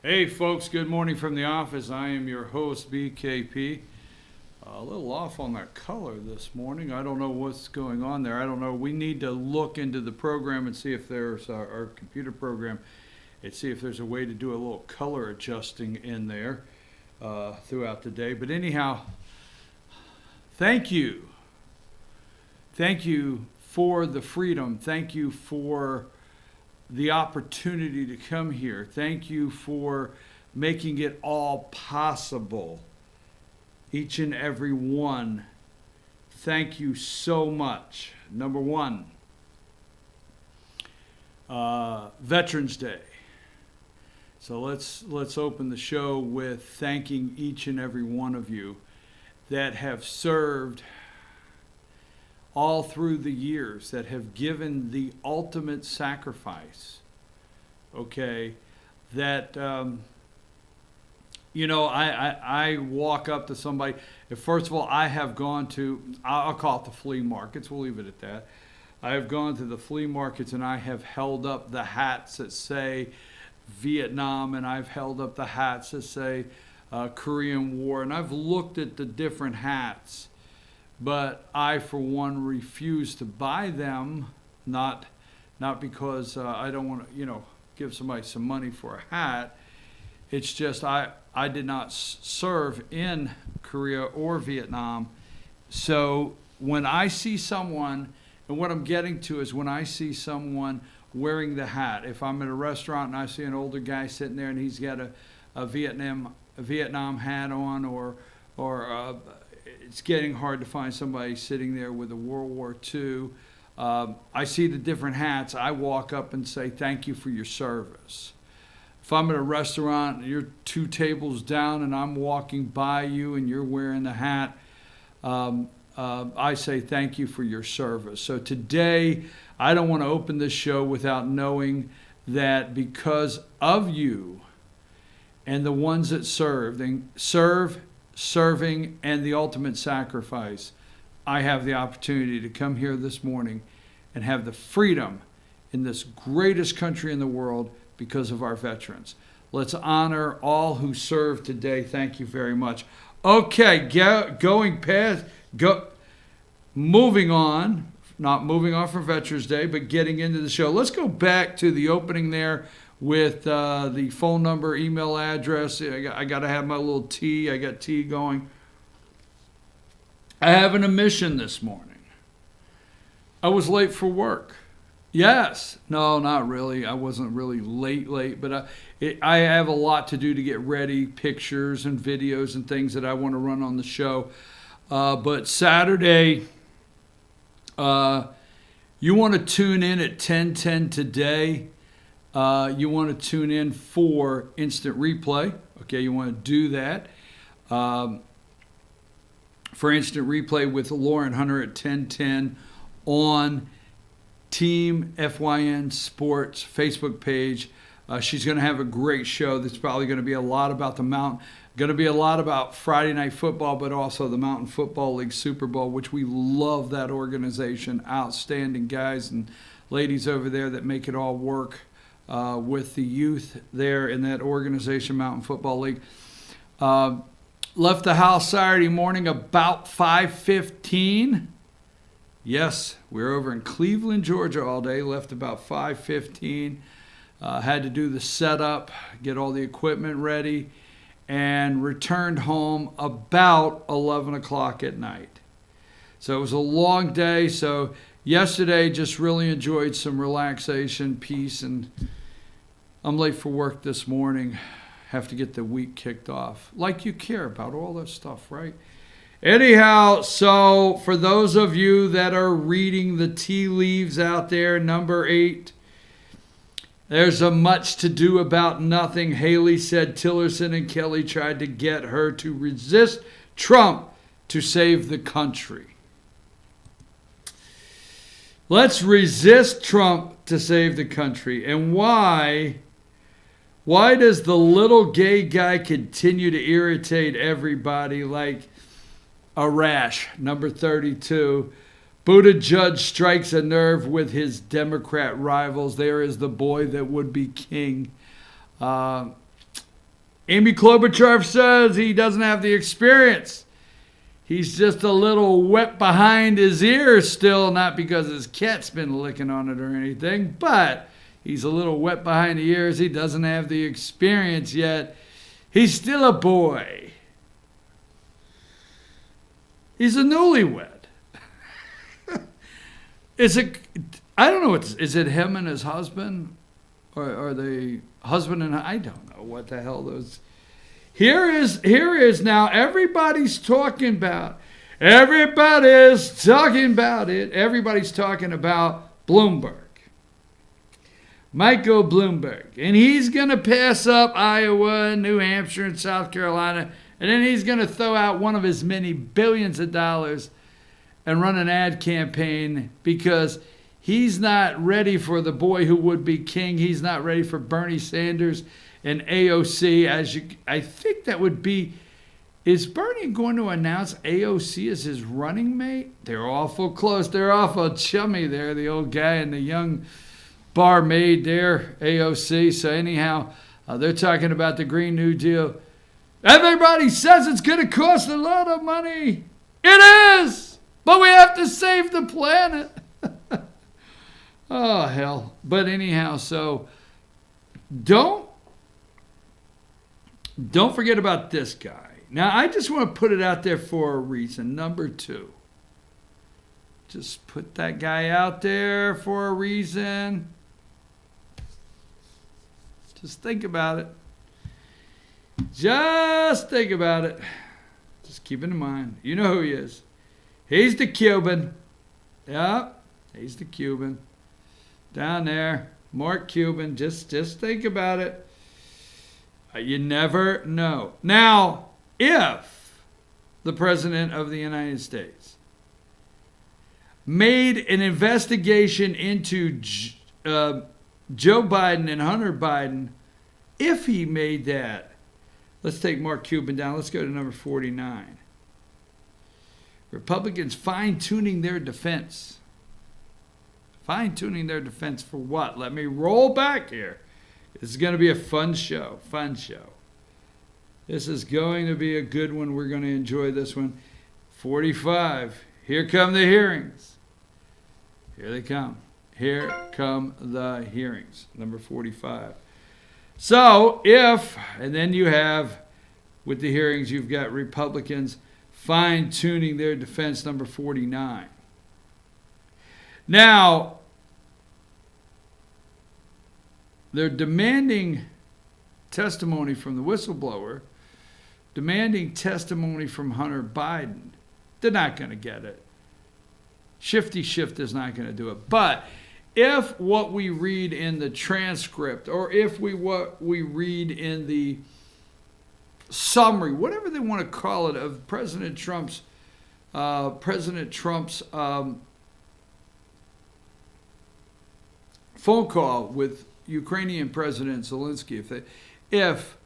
Hey folks, good morning from the office. I am your host, BKP. A little off on that color this morning. I don't know what's going on there. I don't know. We need to look into the program and see if there's our computer program and see if there's a way to do a little color adjusting in there throughout the day. But anyhow, thank you. Thank you for the freedom. Thank you for the opportunity to come here. Thank you for making it all possible. Each and every one. Thank you so much. Number one, Veterans Day. So let's open the show with thanking each and every one of you that have served all through the years, that have given the ultimate sacrifice, okay, that, I walk up to somebody, first of all, I have gone to, I'll call it the flea markets, we'll leave it at that. I have gone to the flea markets and I have held up the hats that say Vietnam, and I've held up the hats that say Korean War, and I've looked at the different hats. But I, for one, refuse to buy them, not because I don't want to, give somebody some money for a hat. It's just I did not serve in Korea or Vietnam. So when I see someone, and what I'm getting to is when I see someone wearing the hat, if I'm at a restaurant and I see an older guy sitting there and he's got a Vietnam hat on, or it's getting hard to find somebody sitting there with a World War II. I see the different hats. I walk up and say, thank you for your service. If I'm at a restaurant and you're 2 tables down and I'm walking by you and you're wearing the hat, I say thank you for your service. So today, I don't want to open this show without knowing that because of you and the ones that serving, and the ultimate sacrifice, I have the opportunity to come here this morning and have the freedom in this greatest country in the world because of our veterans. Let's honor all who served today. Thank you very much. Okay, moving on, not moving on for Veterans Day, but getting into the show. Let's go back to the opening there with the phone number, email address. I got to have my little tea. I got tea going. I have an omission this morning. I was late for work. Yes. No, not really. I wasn't really late, but I have a lot to do to get ready, pictures and videos and things that I want to run on the show. But Saturday, you want to tune in at 10:10 today. You want to tune in for instant replay. Okay, you want to do that. For instant replay with Lauren Hunter at 10:10 on Team FYN Sports Facebook page. She's going to have a great show. That's probably going to be a lot about the mountain. Going to be a lot about Friday Night Football, but also the Mountain Football League Super Bowl, which we love that organization. Outstanding guys and ladies over there that make it all work. With the youth there in that organization, Mountain Football League. Left the house Saturday morning about 5:15. Yes, we were over in Cleveland, Georgia all day. Left about 5:15. Had to do the setup, get all the equipment ready, and returned home about 11 o'clock at night. So it was a long day. So yesterday, just really enjoyed some relaxation, peace, and I'm late for work this morning. Have to get the week kicked off. Like you care about all this stuff, right? Anyhow, so for those of you that are reading the tea leaves out there, number 8, there's a much to do about nothing. Haley said Tillerson and Kelly tried to get her to resist Trump to save the country. Let's resist Trump to save the country. And why does the little gay guy continue to irritate everybody like a rash? Number 32. Buttigieg strikes a nerve with his Democrat rivals. There is the boy that would be king. Amy Klobuchar says he doesn't have the experience. He's just a little wet behind his ears still, not because his cat's been licking on it or anything, but he's a little wet behind the ears. He doesn't have the experience yet. He's still a boy. He's a newlywed. I don't know, is it him and his husband? Or are they husband and I don't know what the hell those. Here is now everybody's talking about. Everybody's talking about it. Everybody's talking about Bloomberg. Michael Bloomberg. And he's going to pass up Iowa and New Hampshire and South Carolina. And then he's going to throw out one of his many billions of dollars and run an ad campaign because he's not ready for the boy who would be king. He's not ready for Bernie Sanders and AOC. I think that would be. Is Bernie going to announce AOC as his running mate? They're awful close. They're awful chummy there, the old guy and the young barmaid there, AOC. So anyhow, they're talking about the Green New Deal. Everybody says it's going to cost a lot of money. It is! But we have to save the planet. Oh, hell. But anyhow, so don't forget about this guy. Now, I just want to put it out there for a reason. Number 2. Just put that guy out there for a reason. Just think about it. Just think about it. Just keep it in mind. You know who he is. He's the Cuban. Yep, he's the Cuban. Down there, Mark Cuban. Just think about it. You never know. Now, if the President of the United States made an investigation into Joe Biden and Hunter Biden, if he made that, let's take Mark Cuban down. Let's go to number 49. Republicans fine-tuning their defense. Fine-tuning their defense for what? Let me roll back here. This is going to be a fun show. Fun show. This is going to be a good one. We're going to enjoy this one. 45. Here come the hearings. Here they come. Here come the hearings. Number 45. So and then you have, with the hearings, you've got Republicans fine-tuning their defense, number 49. Now, they're demanding testimony from the whistleblower, demanding testimony from Hunter Biden. They're not going to get it. Shifty Schiff is not going to do it. But if what we read in the transcript, or if what we read in the summary, whatever they want to call it, of President Trump's phone call with Ukrainian President Zelensky, if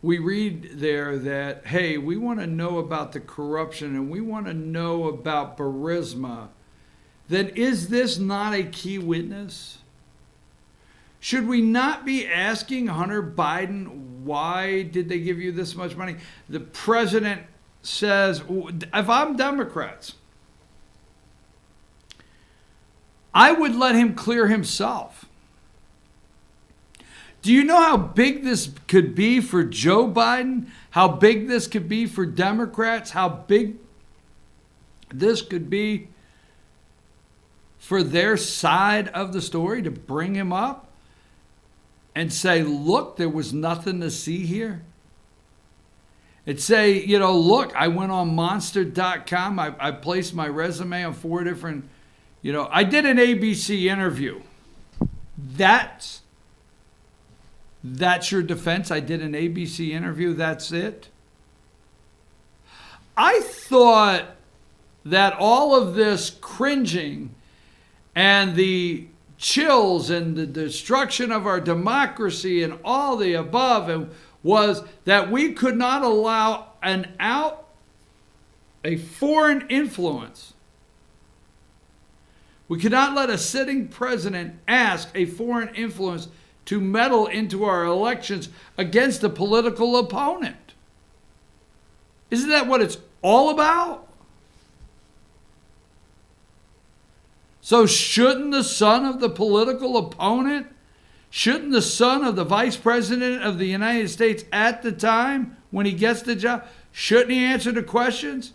we read there that, hey, we want to know about the corruption and we want to know about Burisma, then is this not a key witness? Should we not be asking Hunter Biden, why did they give you this much money? The president says, if I'm Democrats, I would let him clear himself. Do you know how big this could be for Joe Biden? How big this could be for Democrats? How big this could be for their side of the story, to bring him up and say, look, there was nothing to see here? And say, look, I went on monster.com. I placed my resume on 4 different, I did an ABC interview. That's your defense? I did an ABC interview. That's it? I thought that all of this cringing and the chills and the destruction of our democracy and all the above was that we could not allow a foreign influence. We could not let a sitting president ask a foreign influence to meddle into our elections against a political opponent. Isn't that what it's all about? So shouldn't the son of the political opponent, shouldn't the son of the vice president of the United States at the time when he gets the job, shouldn't he answer the questions?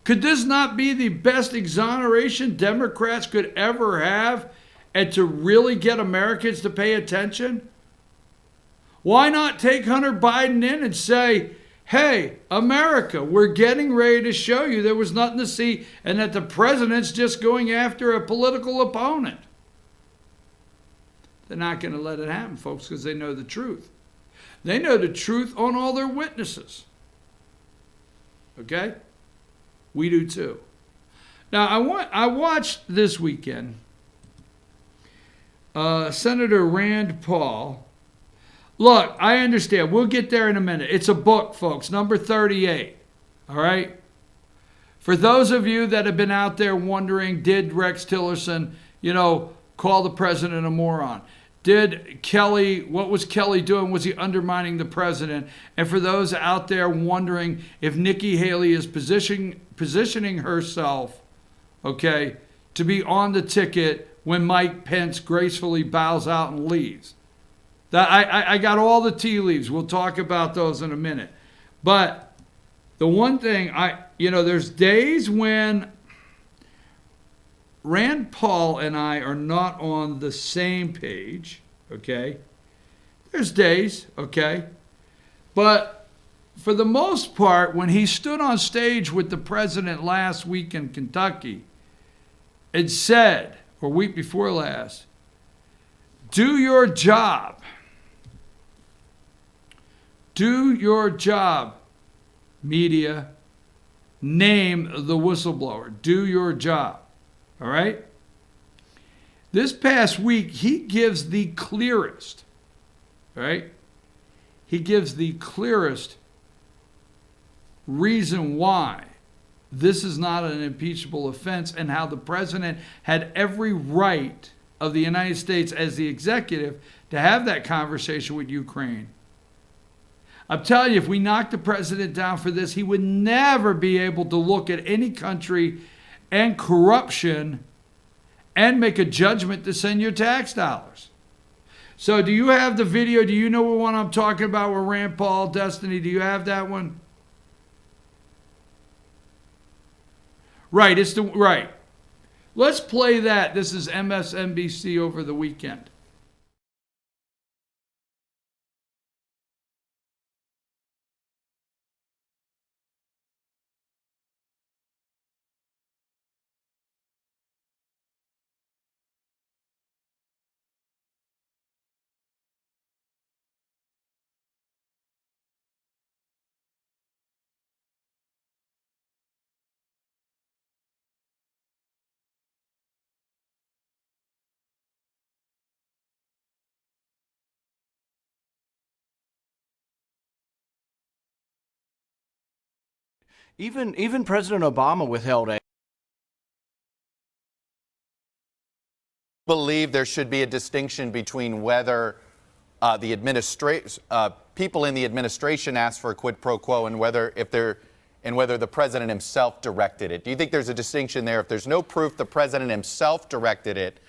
Could this not be the best exoneration Democrats could ever have, and to really get Americans to pay attention? Why not take Hunter Biden in and say, hey, America, we're getting ready to show you there was nothing to see and that the president's just going after a political opponent? They're not going to let it happen, folks, because they know the truth. They know the truth on all their witnesses. Okay? We do too. Now, I watched this weekend Senator Rand Paul. Look, I understand. We'll get there in a minute. It's a book, folks, number 38. All right? For those of you that have been out there wondering, did Rex Tillerson, call the president a moron? Did Kelly, what was Kelly doing? Was he undermining the president? And for those out there wondering if Nikki Haley is positioning herself, okay, to be on the ticket when Mike Pence gracefully bows out and leaves. That I got all the tea leaves. We'll talk about those in a minute. But the one thing, there's days when Rand Paul and I are not on the same page, okay? There's days, okay? But for the most part, when he stood on stage with the president last week in Kentucky and said, or week before last, do your job. Do your job, media. Name the whistleblower. Do your job. All right? This past week, he gives the clearest, right? He gives the clearest reason why this is not an impeachable offense and how the president had every right of the United States as the executive to have that conversation with Ukraine. I'm telling you, if we knock the president down for this, he would never be able to look at any country and corruption and make a judgment to send your tax dollars. So do you have the video? Do you know what one I'm talking about with Rand Paul, Destiny? Do you have that one? Right, right. Let's play that. This is MSNBC over the weekend. Even President Obama withheld aid. Believe there should be a distinction between whether people in the administration asked for a quid pro quo and whether the president himself directed it. Do you think there's a distinction there? If there's no proof the president himself directed it,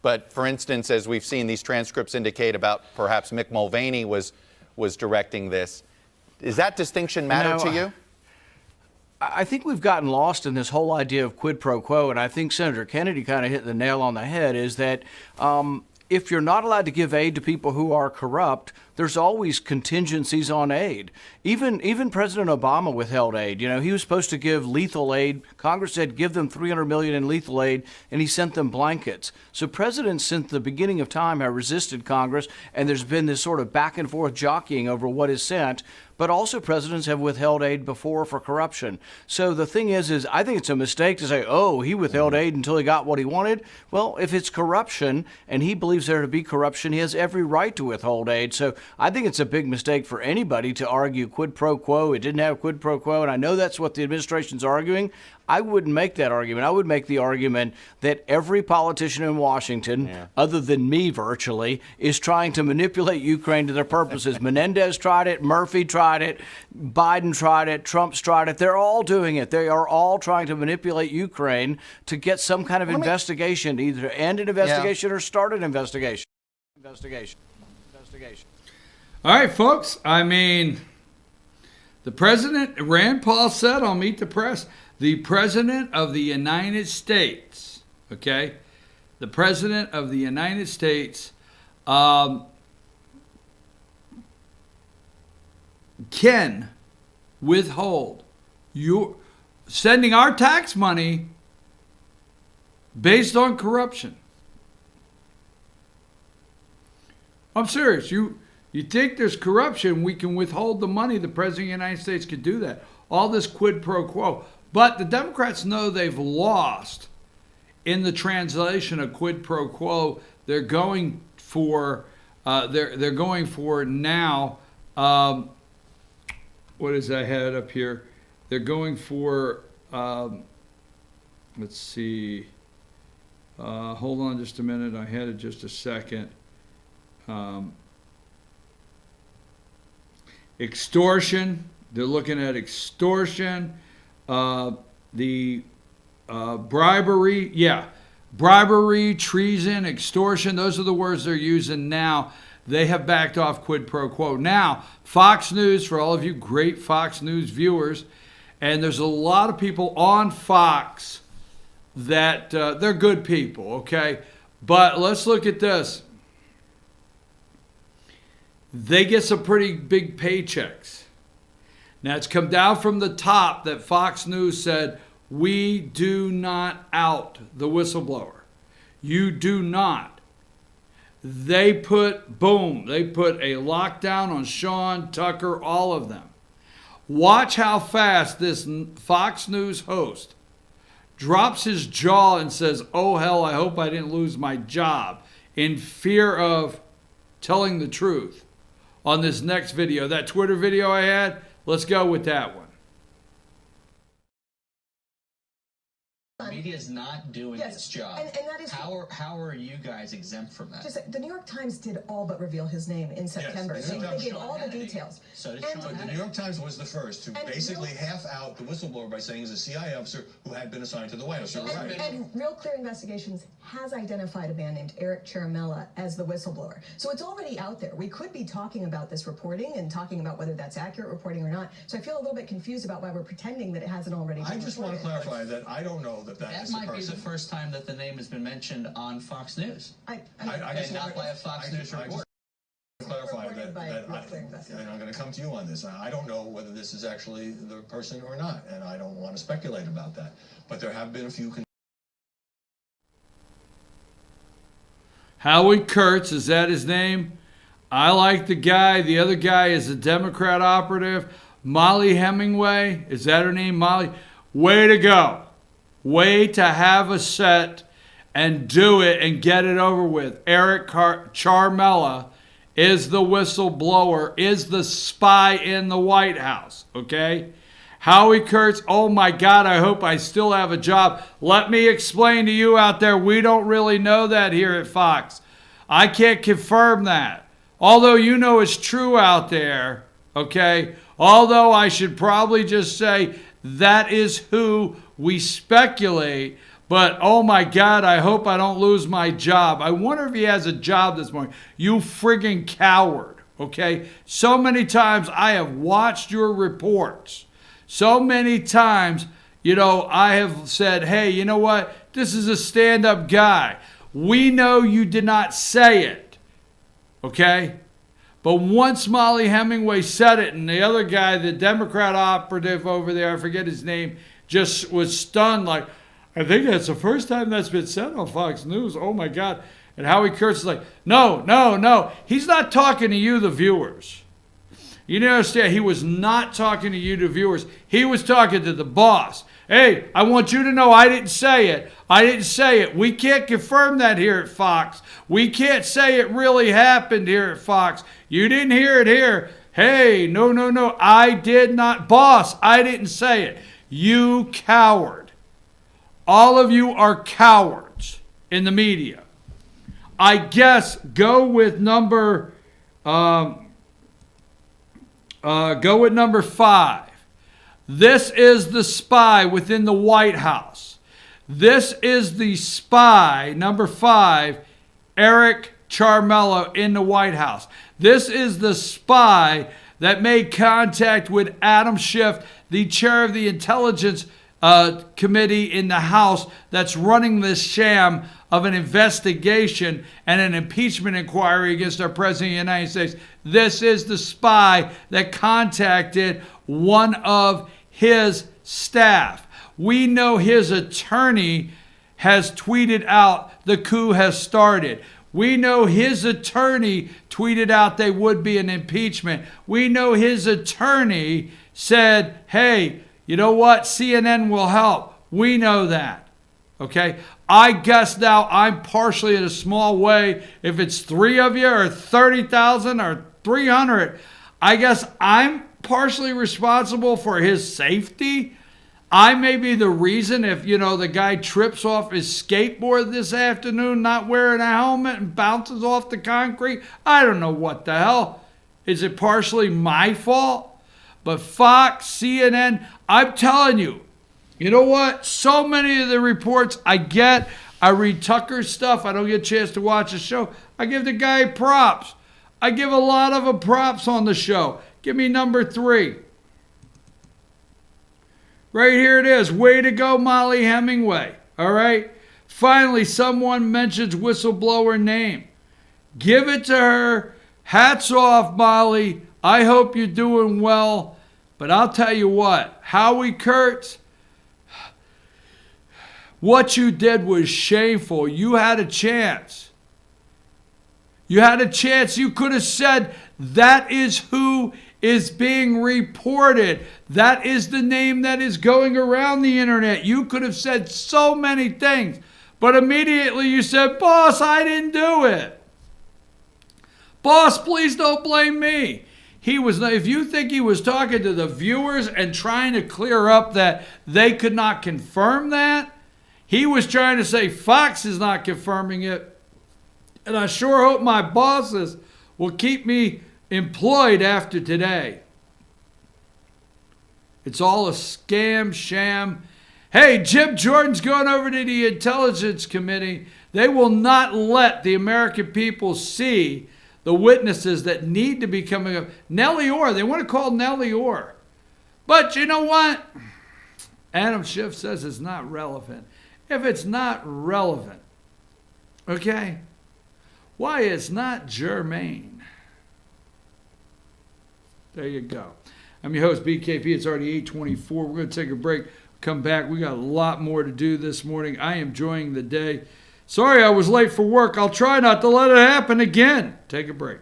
but for instance, as we've seen these transcripts indicate about perhaps Mick Mulvaney was directing this, does that distinction matter to you? I think we've gotten lost in this whole idea of quid pro quo, and I think Senator Kennedy kind of hit the nail on the head, is that if you're not allowed to give aid to people who are corrupt, there's always contingencies on aid. Even President Obama withheld aid. He was supposed to give lethal aid. Congress said give them $300 million in lethal aid, and he sent them blankets. So presidents since the beginning of time have resisted Congress, and there's been this sort of back and forth jockeying over what is sent. but also presidents have withheld aid before for corruption. So the thing is I think it's a mistake to say, oh, he withheld aid until he got what he wanted. Well, if it's corruption and he believes there to be corruption, he has every right to withhold aid. So I think it's a big mistake for anybody to argue quid pro quo. It didn't have quid pro quo, and I know that's what the administration's arguing. I wouldn't make that argument. I would make the argument that every politician in Washington, other than me virtually, is trying to manipulate Ukraine to their purposes. Menendez tried it, Murphy tried it, Biden tried it, Trump's tried it. They're all doing it. They are all trying to manipulate Ukraine to get some kind of investigation, either to end an investigation or start an investigation. Investigation. All right, folks. I mean, the president, Rand Paul said on Meet the Press, the President of the United States, okay? The President of the United States can withhold sending our tax money based on corruption. I'm serious. You think there's corruption, we can withhold the money. The President of the United States could do that. All this quid pro quo. But the Democrats know they've lost in the translation of quid pro quo. They're going for they're going for now. What is I had up here? They're going for let's see. Hold on just a minute. I had it just a second. Extortion. They're looking at extortion. The bribery, bribery, treason, extortion, those are the words they're using now. They have backed off quid pro quo. Now, Fox News, for all of you great Fox News viewers, and there's a lot of people on Fox that they're good people, okay? But let's look at this. They get some pretty big paychecks. Now, it's come down from the top that Fox News said, we do not out the whistleblower. You do not. They put a lockdown on Sean, Tucker, all of them. Watch how fast this Fox News host drops his jaw and says, oh, hell, I hope I didn't lose my job, in fear of telling the truth on this next video. That Twitter video I had, let's go with that one. The media is not doing its job. And that is how are you guys exempt from that? just the New York Times did all but reveal his name in September. Yes, They gave all the details. So did And- Sean The New York Times was the first to basically half out the whistleblower by saying he's a CIA officer who had been assigned to the White House. You're right. And Real Clear Investigations has identified a man named Eric Ciaramella as the whistleblower. So it's already out there. We could be talking about this reporting and talking about whether that's accurate reporting or not. So I feel a little bit confused about why we're pretending that it hasn't already been I just want to reported. clarify that I don't know that That is the might be person. the first time that the name has been mentioned on Fox News. I just And not want- by a Fox News I just report. clarify Reported by that Real Clear Investigations. and I'm going to come to you on this. I don't know whether this is actually the person or not, and I don't want to speculate about that. But there have been a few. Howie Kurtz, is that his name? I like the guy. The other guy is a Democrat operative. Molly Hemingway, is that her name? Molly? Way to go. Way to have a set and do it and get it over with. Eric Ciaramella is the whistleblower, is the spy in the White House, okay? Howie Kurtz, oh my God, I hope I still have a job. Let me explain to you out there, we don't really know that here at Fox. I can't confirm that. Although you know it's true out there, okay? Although I should probably just say that is who we speculate. But, oh my God, I hope I don't lose my job. I wonder if he has a job this morning. You friggin' coward, okay? So many times I have watched your reports. So many times, I have said, hey, you know what? This is a stand-up guy. We know you did not say it, okay? But once Molly Hemingway said it, and the other guy, the Democrat operative over there, I forget his name, just was stunned like, I think that's the first time that's been said on Fox News. Oh, my God. And Howie Kurtz is like, no. He's not talking to you, the viewers. You didn't understand. He was not talking to you, the viewers. He was talking to the boss. Hey, I want you to know I didn't say it. I didn't say it. We can't confirm that here at Fox. We can't say it really happened here at Fox. You didn't hear it here. Hey, no. I did not. Boss, I didn't say it. You coward. All of you are cowards in the media. I guess go with number 5. This is the spy within the White House. This is the spy, number 5, Eric Charmello in the White House. This is the spy that made contact with Adam Schiff, the chair of the Intelligence Committee in the House that's running this sham of an investigation and an impeachment inquiry against our President of the United States. This is the spy that contacted one of his staff. We know his attorney has tweeted out the coup has started. We know his attorney tweeted out there would be an impeachment. We know his attorney said, hey, you know what? CNN will help. We know that. Okay? I guess now I'm partially in a small way. If it's 3 of you or 30,000 or 300, I guess I'm partially responsible for his safety. I may be the reason if, the guy trips off his skateboard this afternoon, not wearing a helmet and bounces off the concrete. I don't know what the hell. Is it partially my fault? But Fox, CNN, I'm telling you, you know what? So many of the reports I get, I read Tucker's stuff. I don't get a chance to watch the show. I give the guy props. I give a lot of them props on the show. Give me number 3. Right here it is. Way to go, Molly Hemingway. All right? Finally, someone mentions whistleblower name. Give it to her. Hats off, Molly. I hope you're doing well. But I'll tell you what. Howie Kurtz, what you did was shameful. You had a chance. You had a chance. You could have said, that is who is being reported. That is the name that is going around the internet. You could have said so many things. But immediately you said, boss, I didn't do it. Boss, please don't blame me. If you think he was talking to the viewers and trying to clear up that they could not confirm that, he was trying to say Fox is not confirming it. And I sure hope my bosses will keep me employed after today. It's all a scam, sham. Hey, Jim Jordan's going over to the Intelligence Committee. They will not let the American people see the witnesses that need to be coming up. Nellie Orr, they want to call Nellie Orr. But you know what? Adam Schiff says it's not relevant. If it's not relevant, okay, why it's not germane? There you go. I'm your host, BKP. It's already 8:24. We're going to take a break. Come back. We got a lot more to do this morning. I am enjoying the day. Sorry I was late for work. I'll try not to let it happen again. Take a break.